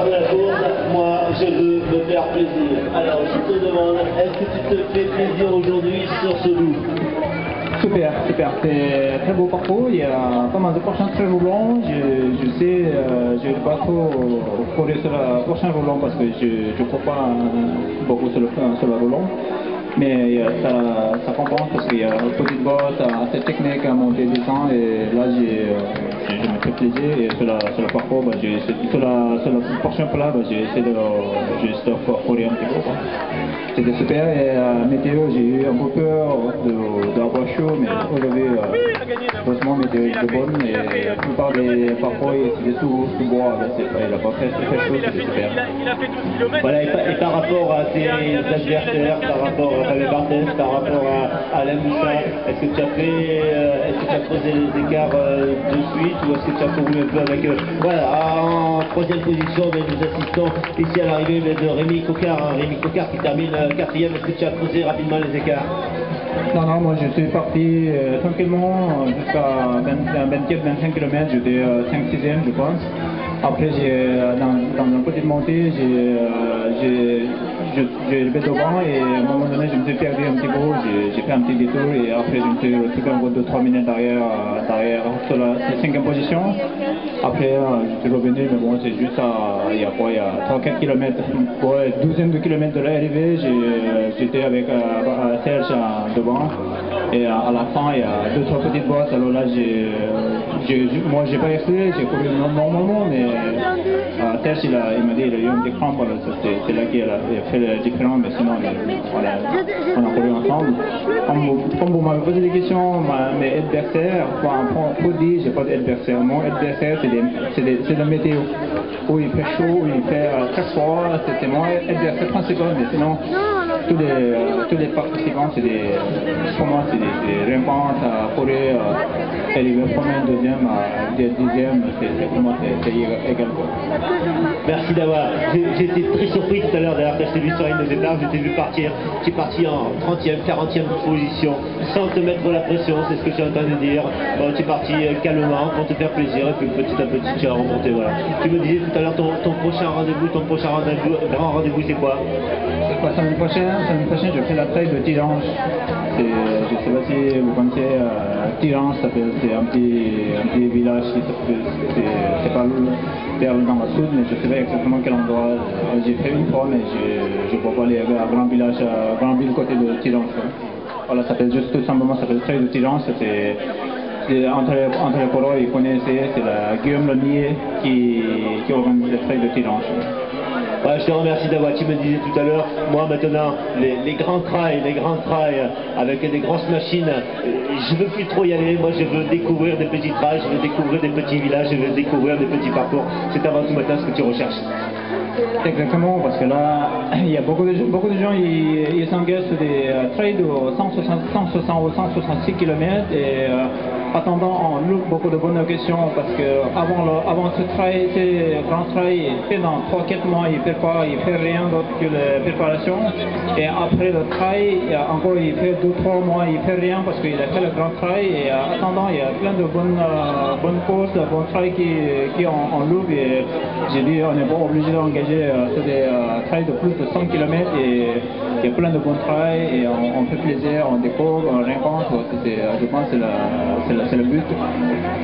de la course, moi je veux me faire plaisir. Alors je te demande, est-ce que tu te fais plaisir aujourd'hui sur ce loup? Super, super. C'est très beau parcours. Il y a pas mal de prochains très roulants. Je sais, je ne vais pas trop courir sur le prochain roulant parce que je ne cours pas beaucoup sur le roulant. Mais ça compense parce qu'il y a une petite bosse, assez technique à monter des temps et là je me fais plaisir et sur le parcours, sur le prochain plat, j'ai essayé de courir un petit peu. C'était super et météo, j'ai eu un peu peur d'avoir chaud, mais aujourd'hui, heureusement, météo était bonne et la plupart des parcours, c'était sous bois, il n'a pas fait très chaud, c'était super. Voilà, et par rapport à tes adversaires, par rapport à Fabien Barthez, par rapport à Alain Moussa, est-ce que tu as creusé les écarts de suite ou est-ce que tu as couru un peu avec eux? Voilà, en troisième position, nous assistons ici à l'arrivée de Rémi Coquard, Rémi Coquard qui termine quatrième. Est-ce que tu as creusé rapidement les écarts? Non, moi je suis parti tranquillement jusqu'à 24-25 km, j'étais 5-6e je pense. Après, dans une petite montée, j'ai levé devant et à un moment donné, je me suis perdu un petit peu, j'ai fait un petit détour et après, je me suis retrouvé en gros 2-3 minutes derrière sur la 5e position. Après, je suis revenu, mais bon, c'est juste il y a 3-4 km, ouais, 12e de kilomètre de l'arrivée, j'étais avec Serge devant. Et à la fin, il y a 2-3 petites bosses. Alors là, moi, j'ai pas essayé, j'ai couru normalement, mais Serge, il m'a dit qu'il a eu un petit crampe. C'est là qu'il a fait la différence, mais sinon, on a couru ensemble. Comme vous m'avez posé des questions, mes adversaires, pour dire, j'ai pas d'adversaire. Mon adversaire, c'est la météo. Où il fait chaud, où il fait très froid, c'est mon adversaire principal, mais sinon, tous les participants, pour moi, c'est des rampantes à courir, et les premiers, deuxième, dixième, pour moi, c'est égal. Merci d'avoir. J'ai été très surpris tout à l'heure d'ailleurs quand je t'ai vu sur la ligne de départ, je t'ai vu partir. Tu es parti en 30e, 40e position, sans te mettre la pression, c'est ce que je suis en train de dire. Bon, tu es parti calmement pour te faire plaisir, et puis petit à petit tu as remonté. Voilà. Tu me disais tout à l'heure ton prochain rendez-vous, grand rendez-vous, c'est quoi? La semaine prochaine, je fais la trail de Tirange. Je ne sais pas si vous connaissez Tirange, c'est un petit village, c'est pas vers dans le sud, mais je ne sais pas exactement quel endroit. J'ai fait une fois, mais je ne peux pas aller à un grand village, à grande ville côté de Tirange. Voilà, ça s'appelle juste tout simplement, ça s'appelle trail de Tirange. Entre les colons, ils connaissaient, c'est la Guillaume Lemier qui organise le trail de Tirange. Ouais, je te remercie d'avoir, tu me disais tout à l'heure, moi maintenant, les grands trails avec des grosses machines, je veux plus trop y aller, moi je veux découvrir des petits trails, je veux découvrir des petits villages, je veux découvrir des petits parcours. C'est avant tout maintenant ce que tu recherches. Exactement, parce que là, il y a beaucoup de gens ils s'engagent sur des trails de 160 ou 166 km et attendant, on loupe beaucoup de bonnes questions parce que avant ce trail, ce grand trail, il fait dans 3-4 mois, il fait rien d'autre que la préparation. Et après le trail, encore il fait 2-3 mois, il fait rien parce qu'il a fait le grand trail. Et attendant, il y a plein de bonnes courses, de bons trails qui en loupe. Et j'ai dit, on n'est pas obligé d'engager sur des trails de plus de 100 km. Et il y a plein de bons trails et on fait plaisir, on découvre, on rencontre. Je pense que c'est le but.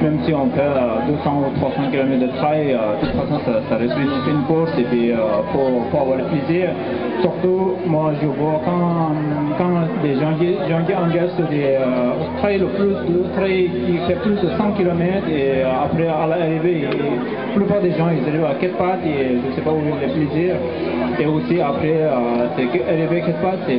Même si on fait 200 ou 300 km de trail, de toute façon ça reste une course et puis pour avoir le plaisir. Surtout, moi je vois quand des gens qui engagent sur des trails qui fait plus de 100 km et après à l'arrivée, la plupart des gens ils arrivent à 4 pattes et je ne sais pas où est le plaisir. Et aussi après, arriver à 4 pattes, je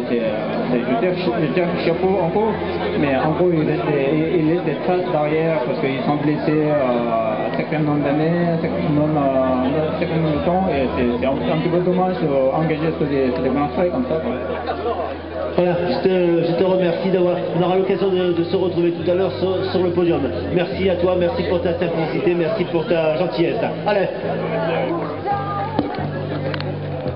tire le chapeau encore, mais encore il laisse des traces derrière parce qu'ils sont blessés à certains nombres d'années, à certains nombres de temps, et c'est un petit peu dommage d'engager sur des grands trails comme ça. Voilà, je te remercie d'avoir. On aura l'occasion de se retrouver tout à l'heure sur le podium. Merci à toi, merci pour ta simplicité, merci pour ta gentillesse. Allez.